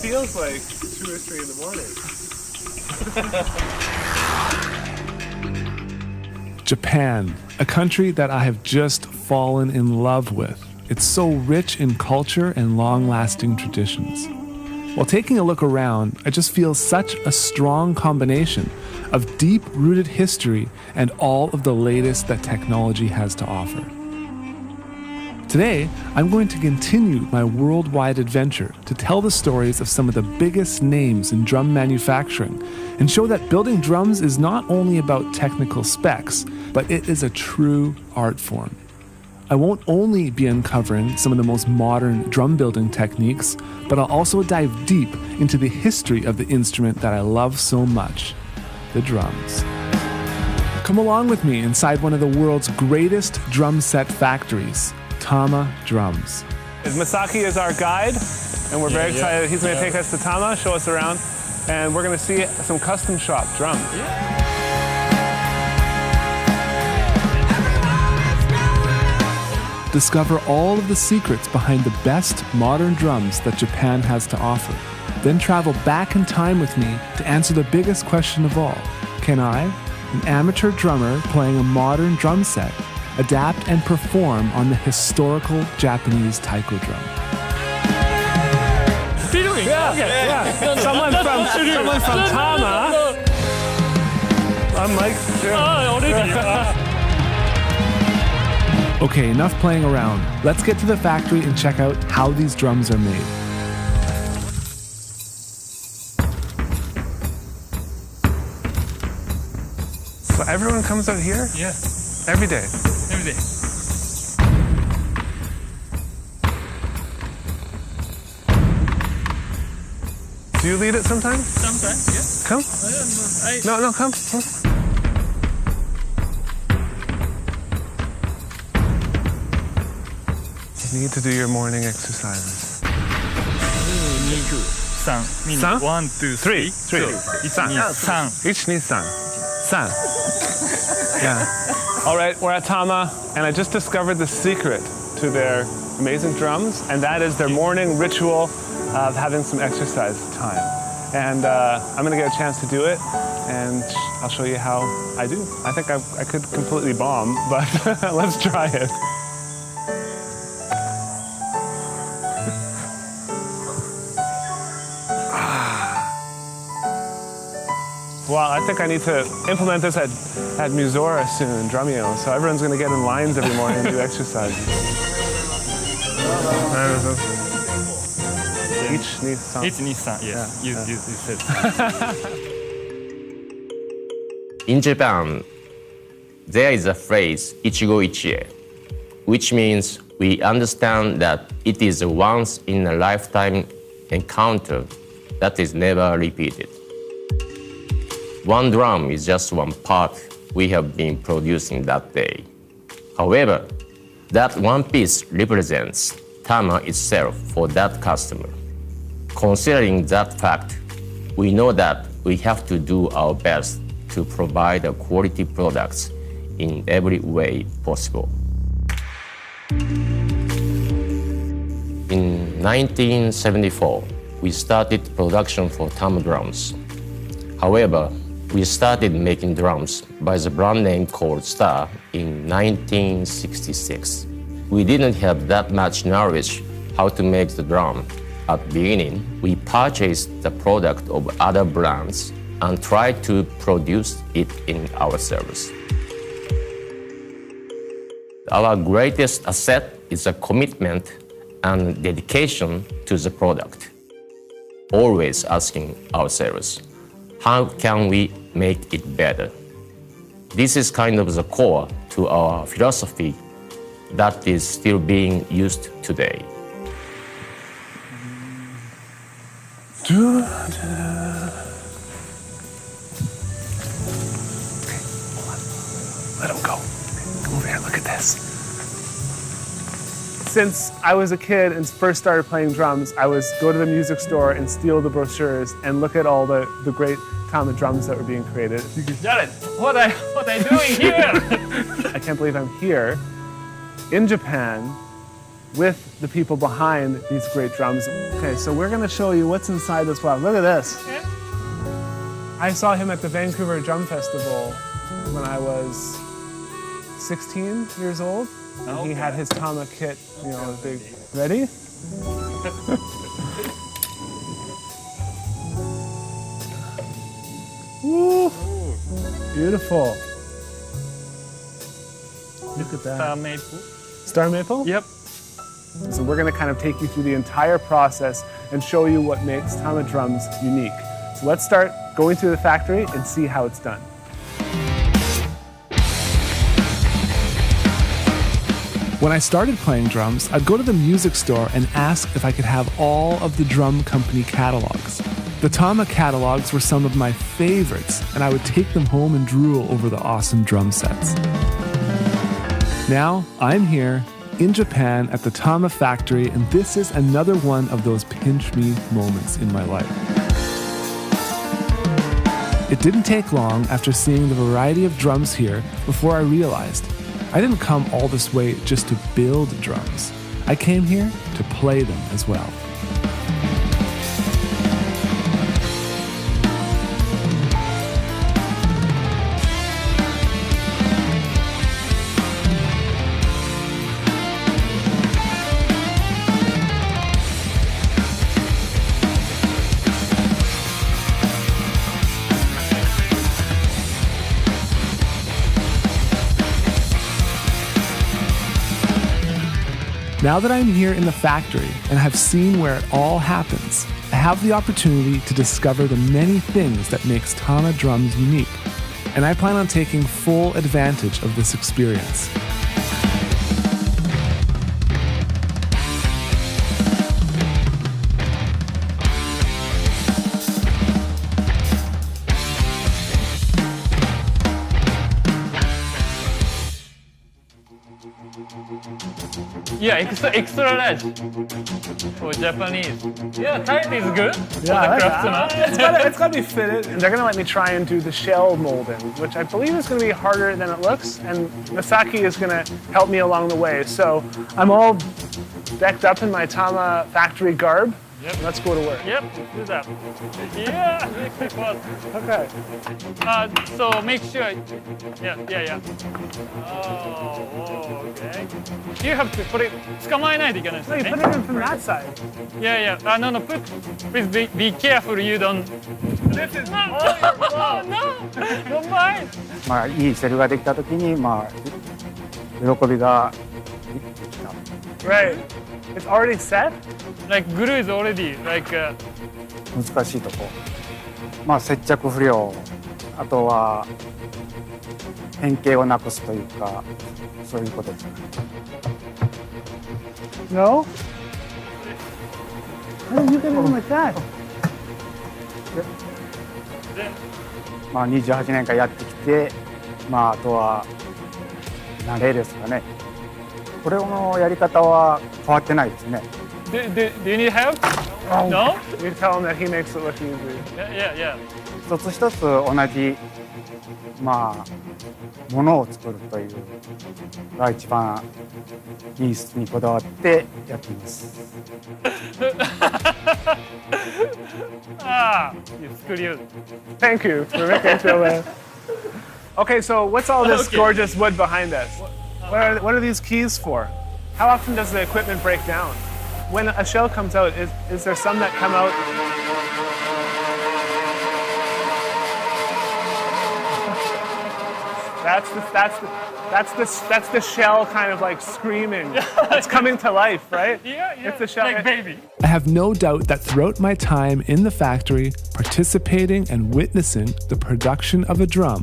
feels like 2 or 3 in the morning. Japan, a country that I have just fallen in love with. It's so rich in culture and long-lasting traditions. While taking a look around, I just feel such a strong combination of deep-rooted history and all of the latest that technology has to offer. Today, I'm going to continue my worldwide adventure to tell the stories of some of the biggest names in drum manufacturing and show that building drums is not only about technical specs, but it is a true art form. I won't only be uncovering some of the most modern drum building techniques, but I'll also dive deep into the history of the instrument that I love so much, the drums. Come along with me inside one of the world's greatest drum set factories, Tama Drums. Masaki is our guide, and we're very excited. He's going to take us to Tama, show us around, and we're going to see some custom shop drums. Discover all of the secrets behind the best modern drums that Japan has to offer. Then travel back in time with me to answer the biggest question of all. Can I, an amateur drummer playing a modern drum set, adapt and perform on the historical Japanese taiko drum? Someone from Tama. I'm Mike. Okay, enough playing around. Let's get to the factory and check out how these drums are made. So everyone comes out here? Yeah. Every day? Every day. Do you lead it sometimes? Sometimes, yeah. Come. No, come. You need to do your morning exercises. 2、3。3? 1、2、3。 3. 1, 2, 3. Yeah. All right, we're at Tama, and I just discovered the secret to their amazing drums, and that is their morning ritual of having some exercise time. And I'm gonna get a chance to do it, and I'll show you how I do. I think I could completely bomb, but let's try it. Well, I think I need to implement this at Misora soon, DAN-RIO. So everyone's going to get in lines every morning and do exercises. Each needs some. Each needs some, yes. You said. In Japan, there is a phrase, ichigo ichie, which means we understand that it is a once-in-a-lifetime encounter that is never repeated. One drum is just one part we have been producing that day. However, that one piece represents Tama itself for that customer. Considering that fact, we know that we have to do our best to provide a quality products in every way possible. In 1974, we started production for Tama drums. However, we started making drums by the brand name called Star in 1966. We didn't have that much knowledge how to make the drum. At the beginning, we purchased the product of other brands and tried to produce it in our service. Our greatest asset is a commitment and dedication to the product. Always asking ourselves, how can we make it better? This is kind of the core to our philosophy that is still being used today. Okay, hold on. Let him go. Come over here, look at this. Since I was a kid and first started playing drums, I would go to the music store and steal the brochures and look at all the great Tama drums that were being created. Jared, what are you doing here? I can't believe I'm here in Japan with the people behind these great drums. Okay, so we're gonna show you what's inside this box. Look at this. I saw him at the Vancouver Drum Festival when I was 16 years old. And he had his Tama kit, you know, big. Ready? Woo! Beautiful. Look at that. Maple. Star maple? Yep. So we're going to kind of take you through the entire process and show you what makes Tama drums unique. So let's start going through the factory and see how it's done. When I started playing drums, I'd go to the music store and ask if I could have all of the drum company catalogs. The Tama catalogs were some of my favorites, and I would take them home and drool over the awesome drum sets. Now, I'm here in Japan at the Tama factory, and this is another one of those pinch me moments in my life. It didn't take long after seeing the variety of drums here before I realized I didn't come all this way just to build drums. I came here to play them as well. Now that I'm here in the factory and have seen where it all happens, I have the opportunity to discover the many things that makes Tama drums unique, and I plan on taking full advantage of this experience. Yeah, extra large for Japanese. Yeah, tight is good for the craftsman. It's gotta be fitted. And they're gonna let me try and do the shell molding, which I believe is gonna be harder than it looks. And Masaki is gonna help me along the way. So I'm all decked up in my Tama factory garb. Yep. Let's go to work. Yep, do that. Yeah, make fast. Okay. So make sure. Yeah. Oh, okay. You have to put it. 捕まえないといけないです So よ you ね。 put it in from that side. Yeah. No. Please be careful. You don't. This is No, don't mind. まあ、いいセルができたときに、まあ、喜びが right. It's already set. Like glue is already like. 難しいとこ、まあ、接着不良、あとは変形をなくすというか、そういうことですね。No. How did you get it in like that? まあ、28年間やってきて、まあ、あとは慣れですかね。これのやり方は変わってないですね。Do you need help? No. You tell him that he makes it look easy. Yeah. 一つ一つ同じ、まあ、ものを作るというが一番品質にこだわってやっています。You screwed. Thank you for making me feel that. Okay, so what's all this gorgeous wood behind us? What are these keys for? How often does the equipment break down? When a shell comes out, is there some that come out? That's the shell kind of like screaming. It's coming to life, right? Yeah. It's the shell. Like baby. I have no doubt that throughout my time in the factory, participating and witnessing the production of a drum,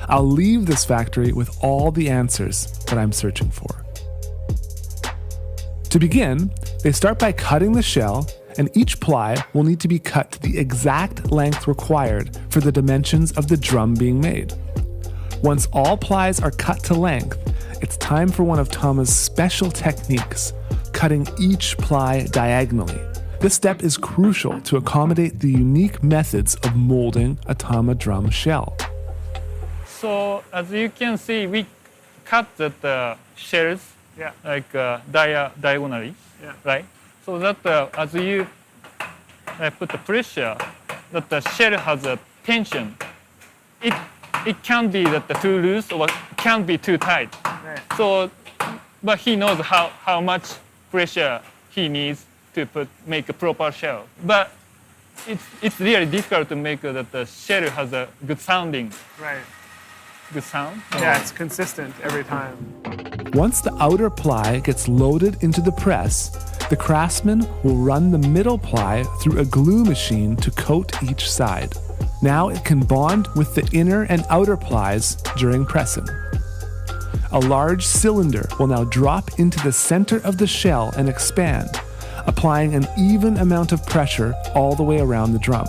I'll leave this factory with all the answers that I'm searching for. To begin, they start by cutting the shell, and each ply will need to be cut to the exact length required for the dimensions of the drum being made. Once all plies are cut to length, it's time for one of Tama's special techniques, cutting each ply diagonally. This step is crucial to accommodate the unique methods of molding a Tama drum shell. So as you can see, we cut the shells Yeah. like diagonally, Yeah. right? So that as you put the pressure, that the shell has a tension. It can be that the too loose or can be too tight. Right. So, but he knows how much pressure he needs to make a proper shell. But it's really difficult to make that the shell has a good sounding. Right. Good sound. Yeah, it's consistent every time. Once the outer ply gets loaded into the press, the craftsman will run the middle ply through a glue machine to coat each side. Now it can bond with the inner and outer plies during pressing. A large cylinder will now drop into the center of the shell and expand, applying an even amount of pressure all the way around the drum.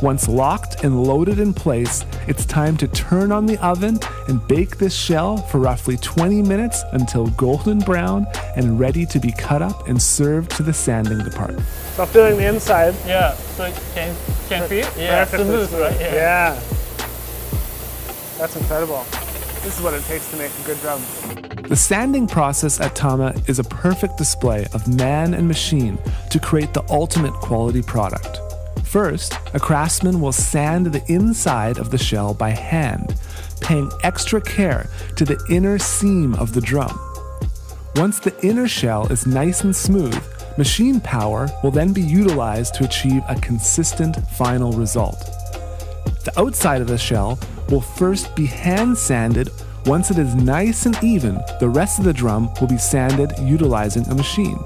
Once locked and loaded in place, it's time to turn on the oven and bake this shell for roughly 20 minutes until golden brown and ready to be cut up and served to the sanding department. So feeling the inside. Yeah. So it can feel. Yeah. Smooth, right? Yeah. That's incredible. This is what it takes to make a good drum. The sanding process at Tama is a perfect display of man and machine to create the ultimate quality product. First, a craftsman will sand the inside of the shell by hand, paying extra care to the inner seam of the drum. Once the inner shell is nice and smooth, machine power will then be utilized to achieve a consistent final result. The outside of the shell will first be hand sanded. Once it is nice and even, the rest of the drum will be sanded utilizing a machine.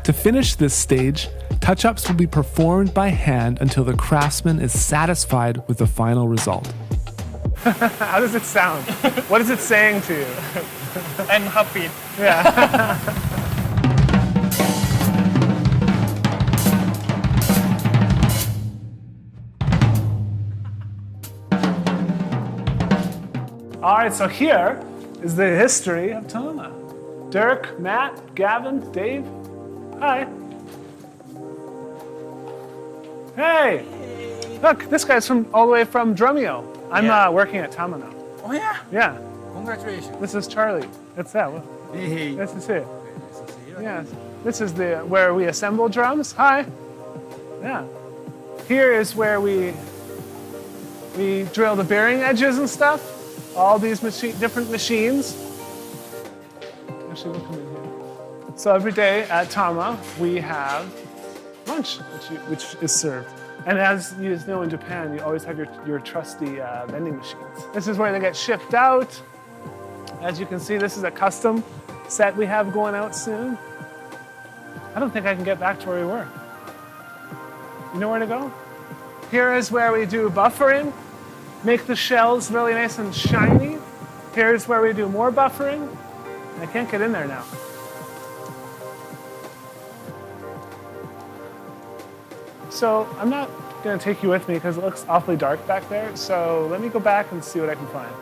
To finish this stage, touch-ups will be performed by hand until the craftsman is satisfied with the final result. How does it sound? What is it saying to you? I'm happy. Yeah. All right, so here is the history of Tama. Dirk, Matt, Gavin, Dave. Hi. Hey. Look, this guy's from all the way from DAN-RIO. I'm working at Tama now. Oh yeah? Yeah. Congratulations. This is Charlie. That's that. Hey. This is it. Yeah. This is where we assemble drums. Hi. Yeah. Here is where we drill the bearing edges and stuff. All these different machines. Actually, we'll come in here. So every day at Tama, we have lunch, which is served. And as you know, in Japan, you always have your trusty vending machines. This is where they get shipped out. As you can see, this is a custom set we have going out soon. I don't think I can get back to where we were. You know where to go? Here is where we do buffering, make the shells really nice and shiny. Here's where we do more buffering. I can't get in there now. So I'm not going to take you with me because it looks awfully dark back there. So let me go back and see what I can find.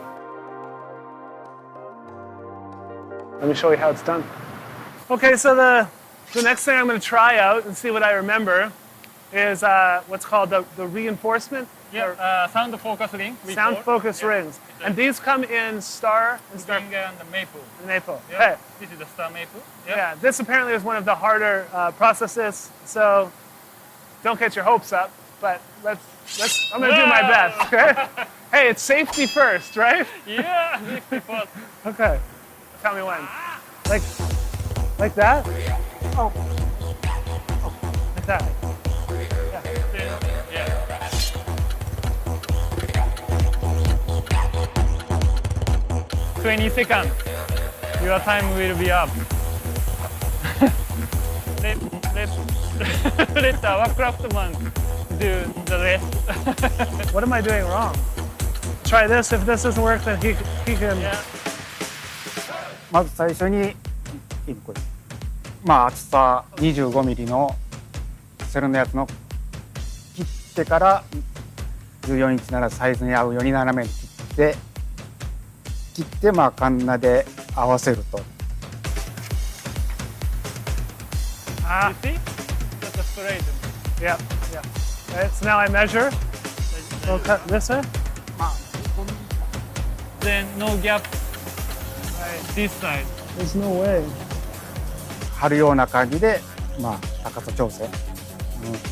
Let me show you how it's done. Okay, so the next thing I'm going to try out and see what I remember is what's called the reinforcement. Yeah, sound focus ring. Sound focus rings. And these come in star and String and maple. maple. Yeah. Okay. This is the star maple. Yeah, this apparently is one of the harder processes, so don't get your hopes up, but I'm gonna do my best, okay? Hey, it's safety first, right? Yeah, safety first. Okay, tell me when. Like that? Oh. Like that. Yeah. 20 seconds. Your time will be up. let our craftsman do the rest. What am I doing wrong? Try this. If this doesn't work, then he can. Yeah. まず最初にこれ厚さ25ミリのセルのやつの切ってから14インチならサイズに合うように斜めに切ってカンナで合わせると。You see? Just straight. Yeah. Right, so now I measure. We'll cut this way. Then no gap. This side. There's no way. 張るような感じで、まあ、高さ調整、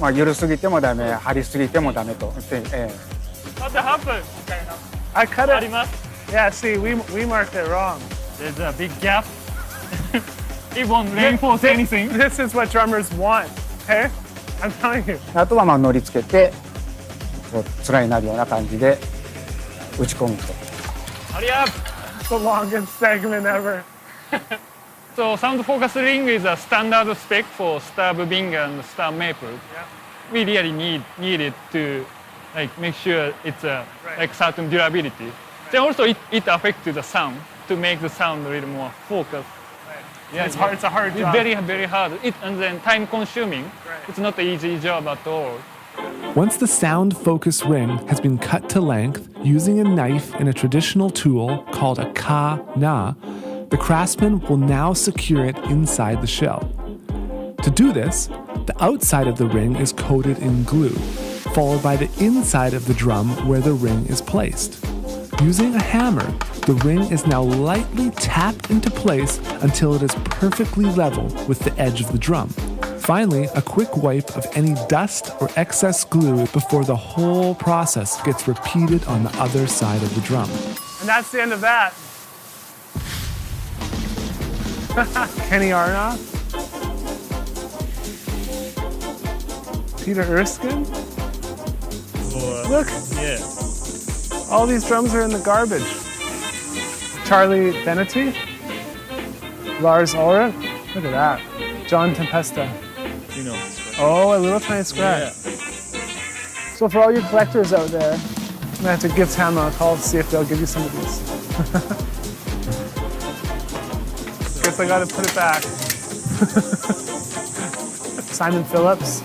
まあ、緩すぎてもダメ、張りすぎてもダメと。What happened? I cut it. あります。Yeah, see, we marked it wrong. There's a big gap. It won't reinforce anything. This is what drummers want. Okay? I'm telling you. あとはまあ乗り付けて、こう面になるような感じで打ち込むと。Hurry up! The longest segment ever. So sound focus ring is a standard spec for star bobbing and star maple. Yeah. We really need it to like make sure it's a like certain durability. Then also it affects the sound to make the sound a little more focused. Yeah, it's hard. It's a hard job. Very very hard. And then time consuming. It's not an easy job at all. Once the sound focus ring has been cut to length using a knife and a traditional tool called a ka-na, the craftsman will now secure it inside the shell. To do this, the outside of the ring is coated in glue, followed by the inside of the drum where the ring is placed. Using a hammer, the ring is now lightly tapped into place until it is perfectly level with the edge of the drum. Finally, a quick wipe of any dust or excess glue before the whole process gets repeated on the other side of the drum. And that's the end of that. Kenny Arnoff, Peter Erskine. Look, Yeah. all these drums are in the garbage. Charlie Benety, Lars Ulrich, look at that. John Tempesta. You know. Oh, a little tiny scratch. So for all you collectors out there, I'm gonna have to give Tama a call to see if they'll give you some of these. Guess I gotta put it back. Simon Phillips.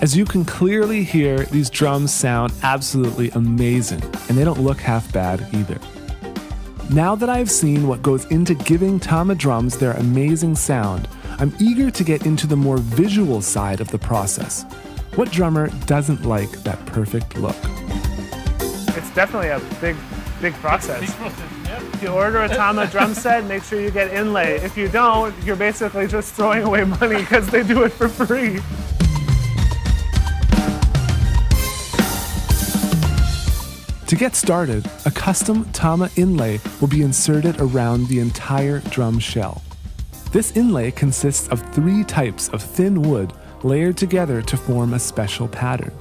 As you can clearly hear, these drums sound absolutely amazing, and they don't look half bad either. Now that I've seen what goes into giving Tama drums their amazing sound, I'm eager to get into the more visual side of the process. What drummer doesn't like that perfect look? It's definitely a big process. Big process. Yeah. If you order a Tama drum set, make sure you get inlay. If you don't, you're basically just throwing away money because they do it for free. To get started, a custom Tama inlay will be inserted around the entire drum shell. This inlay consists of 3 types of thin wood layered together to form a special pattern.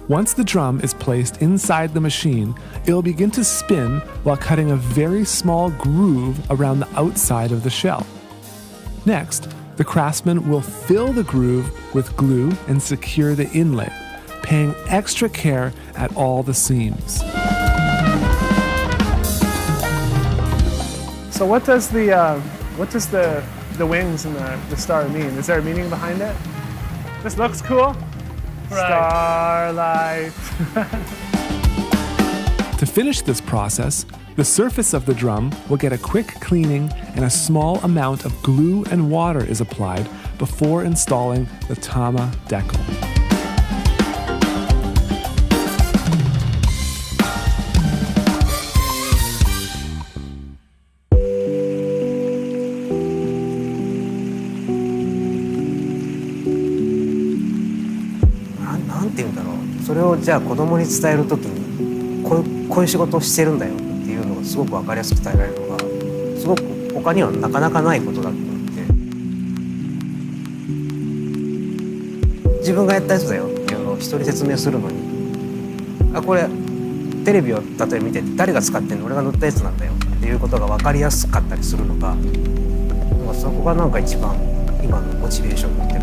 Once the drum is placed inside the machine, it will begin to spin while cutting a very small groove around the outside of the shell. Next, the craftsman will fill the groove with glue and secure the inlay, paying extra care at all the seams. So what does the wings and the star mean? Is there a meaning behind it? This looks cool. Right. Starlight. To finish this process, the surface of the drum will get a quick cleaning and a small amount of glue and water is applied before installing the Tama decal.なんて言うんだろう、それをじゃあ子供に伝えるときにこういう仕事をしてるんだよっていうのがすごく分かりやすく伝えられるのがすごく他にはなかなかないことだと思って、自分がやったやつだよっていうのを人に説明するのに、これテレビを例えば見てて誰が使ってんの、俺が塗ったやつなんだよっていうことが分かりやすかったりするのが、そこがなんか一番今のモチベーションになってる。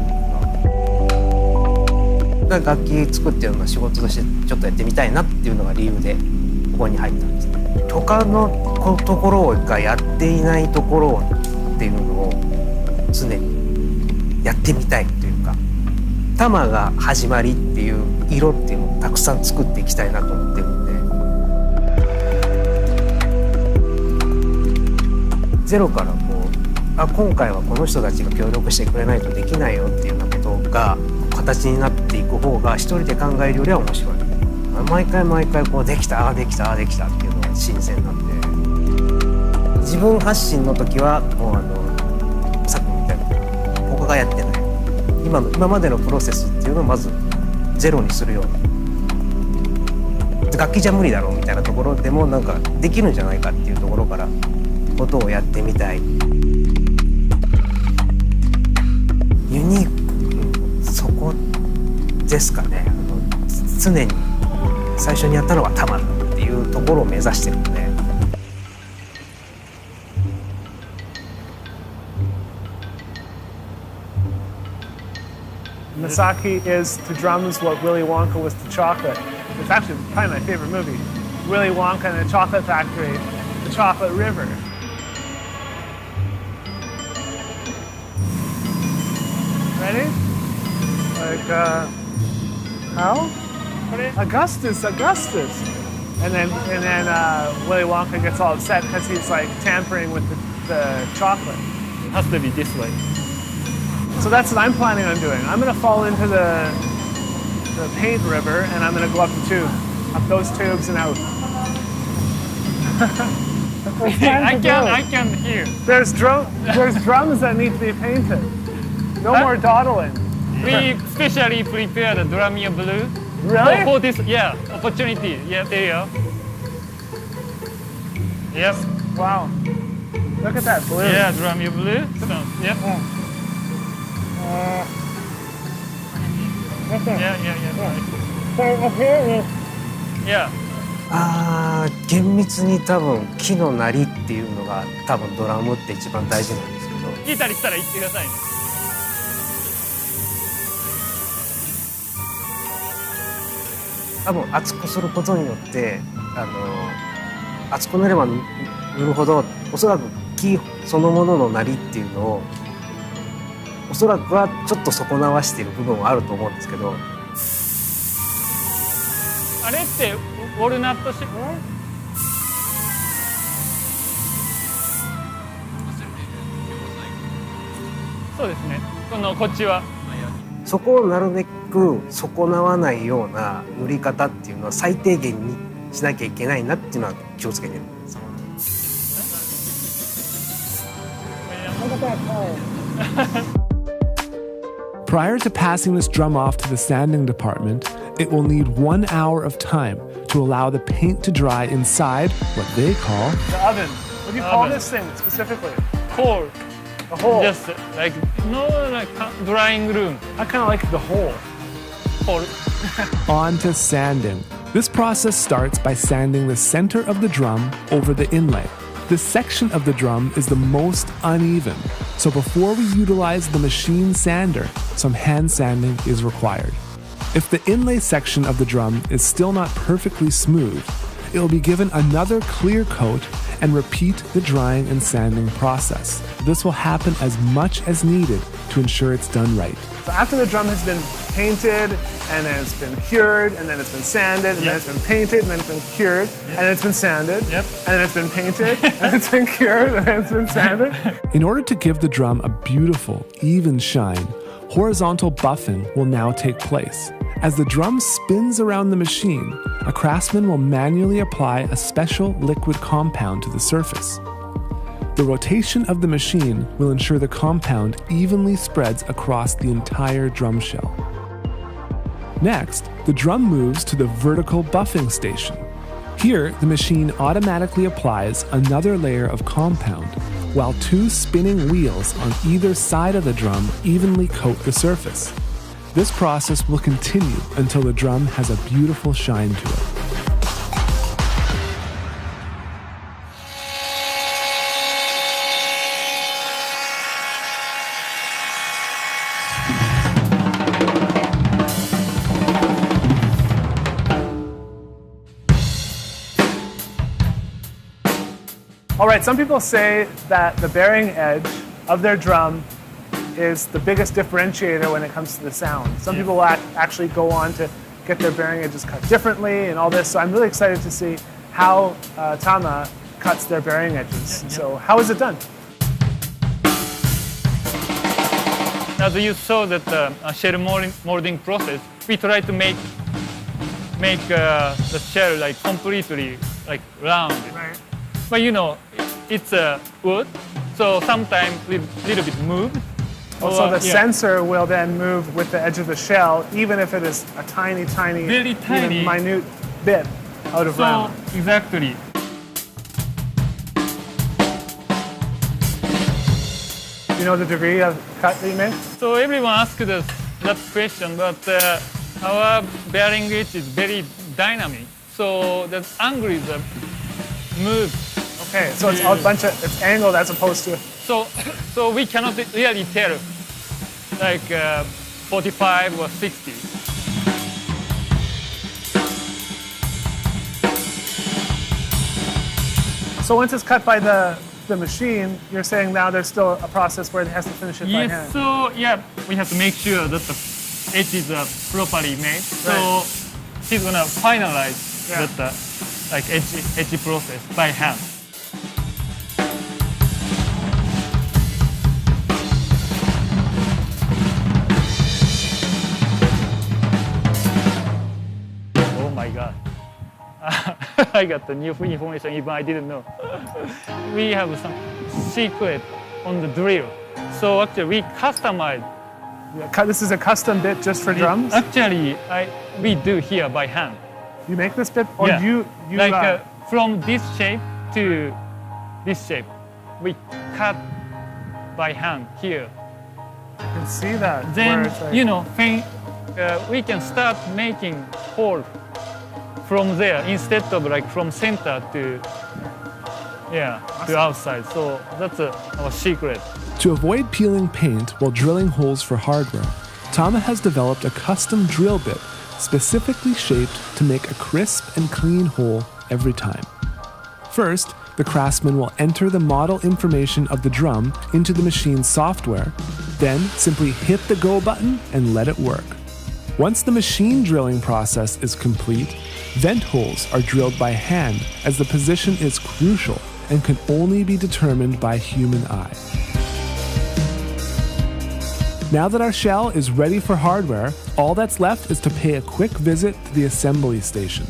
楽器作っていうのを仕事としてちょっとやってみたいなっていうのが理由でここに入ったんですね。他のところがやっていないところっていうのを常にやってみたいというか、玉が始まりっていう色っていうのをたくさん作っていきたいなと思ってるんで、ゼロから今回はこの人たちが協力してくれないとできないよっていうようなことが形になっていく方が一人で考えるよりは面白い。毎回こうできたできたできたっていうのが新鮮なんで、自分発信の時はもうさっきも言ったように他がやってない今までのプロセスっていうのをまずゼロにするように、楽器じゃ無理だろうみたいなところでもなんかできるんじゃないかっていうところからことをやってみたい。ユニーク、そこですかね。常に最初にやったのがタマだっていうところを目指してるので。Misaki is to drums what Willy Wonka was to chocolate. It's actually probably my favorite movie. Willy Wonka and the Chocolate Factory, the Chocolate River. Ready? Like, how? Augustus. And then Willy Wonka gets all upset because he's like tampering with the chocolate. It has to be this way. So that's what I'm planning on doing. I'm going to fall into the paint river and I'm going to go up the tube, up those tubes and out. I can hear. There's drums that need to be painted. No more dawdling. We specially prepared the DAN-RIO blue. Really? For this, opportunity. Yeah, there you go. Yep. Wow. Look at that blue. Yeah, DAN-RIO blue. So, yep. Yeah. 厳密に多分木の鳴りっていうのが多分ドラムって一番大事なんですけど、聞いたりしたら言ってくださいね。多分厚くすることによって厚くなれば塗るほどおそらく木そのものの鳴りっていうのをおそらくはちょっと損なわしている部分はあると思うんですけど、あれってウォルナットそうですね。こっちはそこをなるべく損なわないような塗り方っていうのは最低限にしなきゃいけないなっていうのは気をつけてるんです。Prior to passing this drum off to the sanding department, it will need 1 hour of time to allow the paint to dry inside what they call the oven. What do you call this thing specifically? hole. The hole. Just like drying room. I kind of like the hole. Hole. On to sanding. This process starts by sanding the center of the drum over the inlay. This section of the drum is the most uneven, so before we utilize the machine sander, some hand sanding is required. If the inlay section of the drum is still not perfectly smooth, it will be given another clear coat and repeat the drying and sanding process. This will happen as much as needed to ensure it's done right. So after the drum has been painted, and then it's been cured, and then it's been sanded, and then it's been painted, and then it's been cured, and then it's been sanded, and then it's been painted, and it's been cured, and then it's been sanded. In order to give the drum a beautiful, even shine, horizontal buffing will now take place. As the drum spins around the machine, a craftsman will manually apply a special liquid compound to the surface. The rotation of the machine will ensure the compound evenly spreads across the entire drum shell. Next, the drum moves to the vertical buffing station. Here, the machine automatically applies another layer of compound, while two spinning wheels on either side of the drum evenly coat the surface. This process will continue until the drum has a beautiful shine to it. All right, some people say that the bearing edge of their drum is the biggest differentiator when it comes to the sound. Some people will actually go on to get their bearing edges cut differently and all this. So I'm really excited to see how Tama cuts their bearing edges. So how is it done? As you saw that shell molding process, we try to make make the shell like completely like round. Right. But you know, it's wood, so sometimes little bit moved. So the sensor will then move with the edge of the shell, even if it is a tiny, Very tiny. even minute bit out of round. Exactly. You know the degree of cut that you make? So everyone asks us that question, but our bearing edge is very dynamic. So the angle is moved. Okay, so it's a bunch of, it's angled as opposed to... So we cannot really tell, like 45 or 60. So once it's cut by the machine, you're saying now there's still a process where it has to finish it by hand. Yes, so yeah, we have to make sure that the edge is properly made. So he's gonna finalize that like edge process by hand. Oh my God. I got the new information even I didn't know. We have some secret on the drill. So actually we customized. Yeah, this is a custom bit just for drums? Actually, we do here by hand. You make this bit? Or Yeah. you Like from this shape to this shape, we cut by hand here. can see that. Then, where it's like, you know, we can start making hole from there instead of like from center to to outside. So that's our secret. To avoid peeling paint while drilling holes for hardware, Tama has developed a custom drill bit specifically shaped to make a crisp and clean hole every time. First, the craftsman will enter the model information of the drum into the machine's software, then simply hit the go button and let it work. Once the machine drilling process is complete, vent holes are drilled by hand as the position is crucial and can only be determined by human eye. Now that our shell is ready for hardware, all that's left is to pay a quick visit to the assembly station.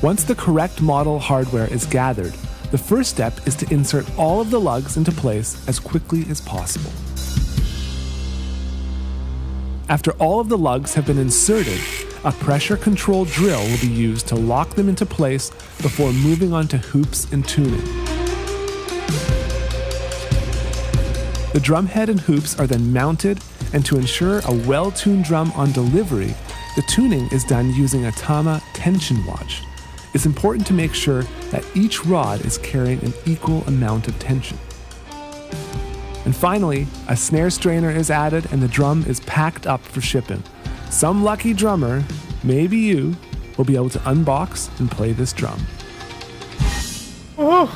Once the correct model hardware is gathered, the first step is to insert all of the lugs into place as quickly as possible. After all of the lugs have been inserted, a pressure-controlled drill will be used to lock them into place before moving on to hoops and tuning. The drum head and hoops are then mounted, and to ensure a well-tuned drum on delivery, the tuning is done using a Tama tension watch. It's important to make sure that each rod is carrying an equal amount of tension. And finally, a snare strainer is added and the drum is packed up for shipping. Some lucky drummer, maybe you, will be able to unbox and play this drum. Woohoo!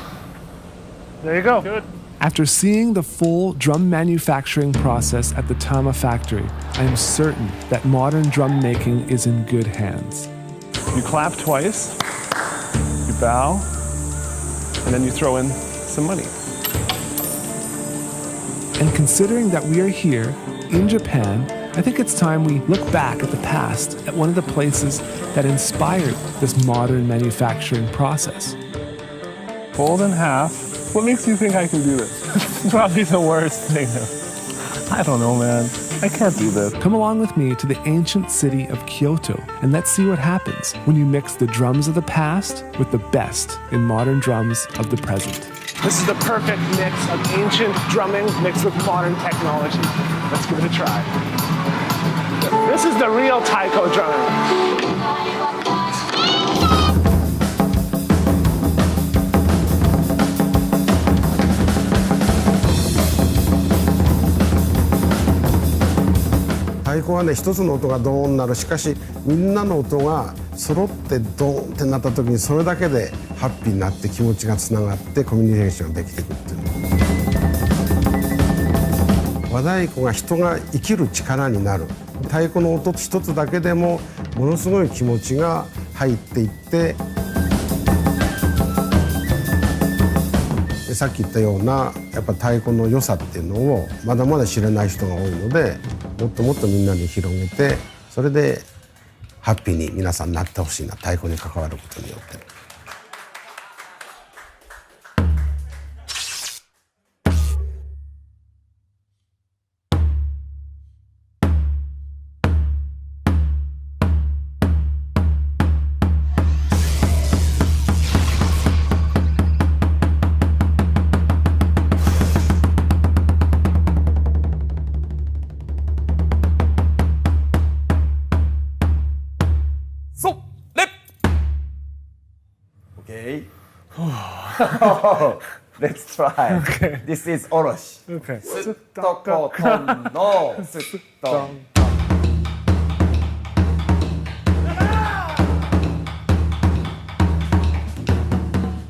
There you go. Good. After seeing the full drum manufacturing process at the Tama factory, I am certain that modern drum making is in good hands. You clap twice, you bow, and then you throw in some money. And considering that we are here in Japan, I think it's time we look back at the past at one of the places that inspired this modern manufacturing process. Fold in half. What makes you think I can do this? It's probably the worst thing ever. I don't know, man. I can't do this. Come along with me to the ancient city of Kyoto, and let's see what happens when you mix the drums of the past with the best in modern drums of the present. This is the perfect mix of ancient drumming mixed with modern technology. Let's give it a try. This is the real taiko drumming. 太鼓はね、一つの音がドーンなる。しかしみんなの音が揃ってドーンってなった時に、それだけでハッピーになって気持ちがつながってコミュニケーションができていくっていう。和太鼓が人が生きる力になる。太鼓の音一つだけでもものすごい気持ちが入っていって、でさっき言ったようなやっぱ太鼓の良さっていうのをまだまだ知らない人が多いので、もっともっとみんなに広げて、それでハッピーに皆さんなってほしいな、太鼓に関わることによって。Okay. Let's try. Okay. This is Oroshi. Okay. すっとことんのすっとん。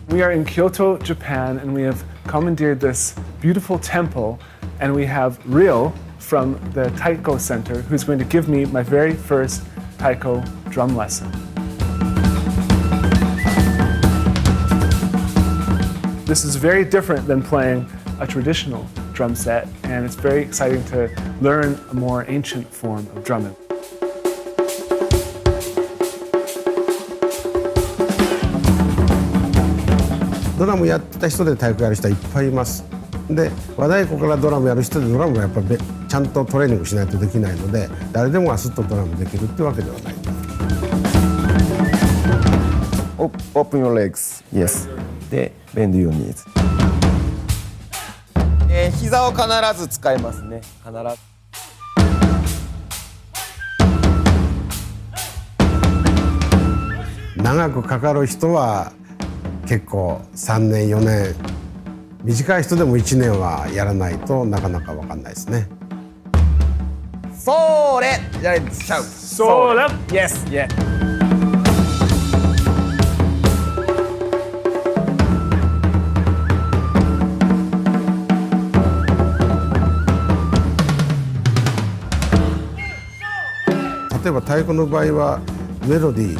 We are in Kyoto, Japan, and we have commandeered this beautiful temple, and we have Ryo from the Taiko Center, who's going to give me my very first taiko drum lesson. This is very different than playing a traditional drum set, and it's very exciting to learn a more ancient form of drumming. ドラムやってた人で太鼓やる人はいっぱいいます。で和太鼓からドラムやる人でドラムがやっぱりちゃんとトレーニングしないとできないので、誰でもがスッとドラムできるってわけではない。Open your legs. Yes. で bend your knees. 膝を必ず使いますね。必ず。長くかかる人は結構3年4年、短い人でも1年はやらないとなかなか分かんないですね。それじゃあシャウト。それ Yes. Yeah. 例えば太鼓の場合はメロディー、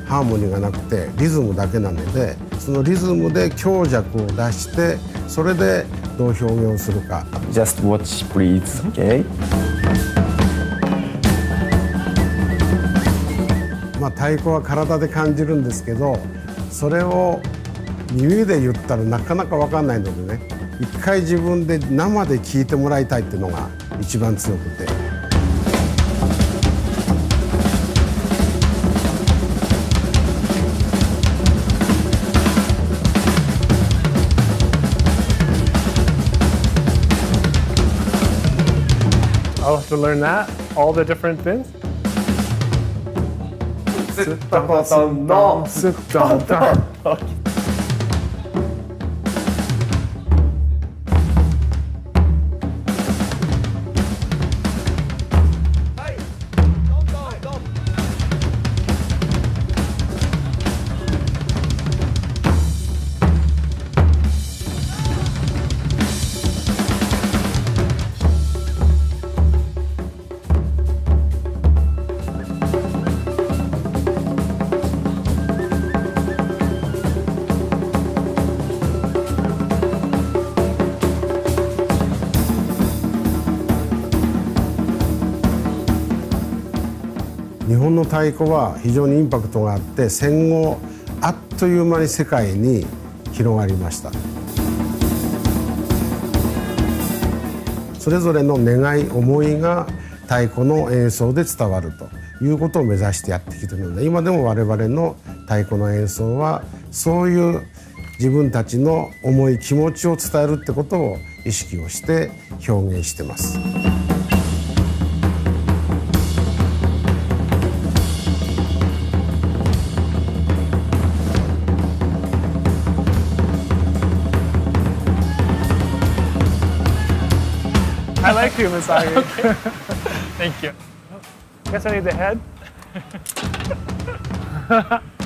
ハーモニーがなくてリズムだけなので、そのリズムで強弱を出してそれでどう表現をするか。 Just watch please. Okay. 太鼓は体で感じるんですけど、それを耳で言ったらなかなか分かんないのでね、一回自分で生で聞いてもらいたいっていうのが一番強くて。I'll have to learn that, all the different things. すっとことんの Sit down, down. 日本の太鼓は非常にインパクトがあって、戦後あっという間に世界に広がりました。それぞれの願い思いが太鼓の演奏で伝わるということを目指してやってきているので、今でも我々の太鼓の演奏はそういう自分たちの思い気持ちを伝えるってことを意識をして表現してます。I like you, Masagi. Okay. Thank you. Guess I need the head.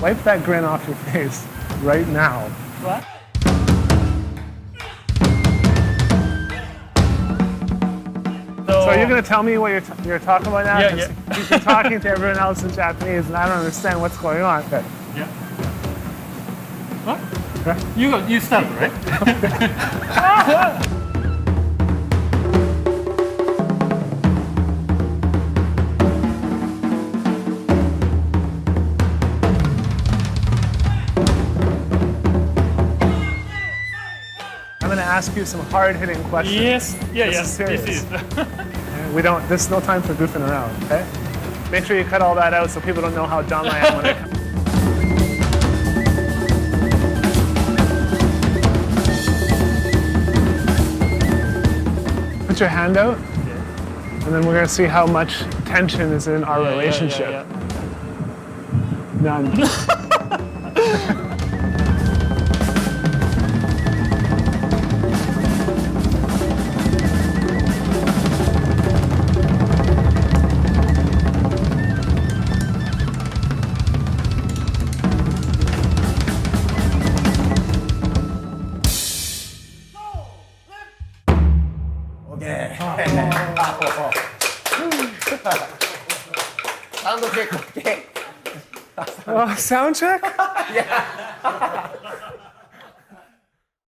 Wipe that grin off your face right now. What? So you're going to tell me what you're talking about now? Yeah, yeah. You've been talking to everyone else in Japanese, and I don't understand what's going on. Okay. Yeah. What? You start, right? going to ask you some hard-hitting questions. Yes. Yeah. This Yeah. is serious. This is. There's no time for goofing around, okay? Make sure you cut all that out so people don't know how dumb I am when I come. Put your hand out, and then we're going to see how much tension is in our relationship. None. Sound check?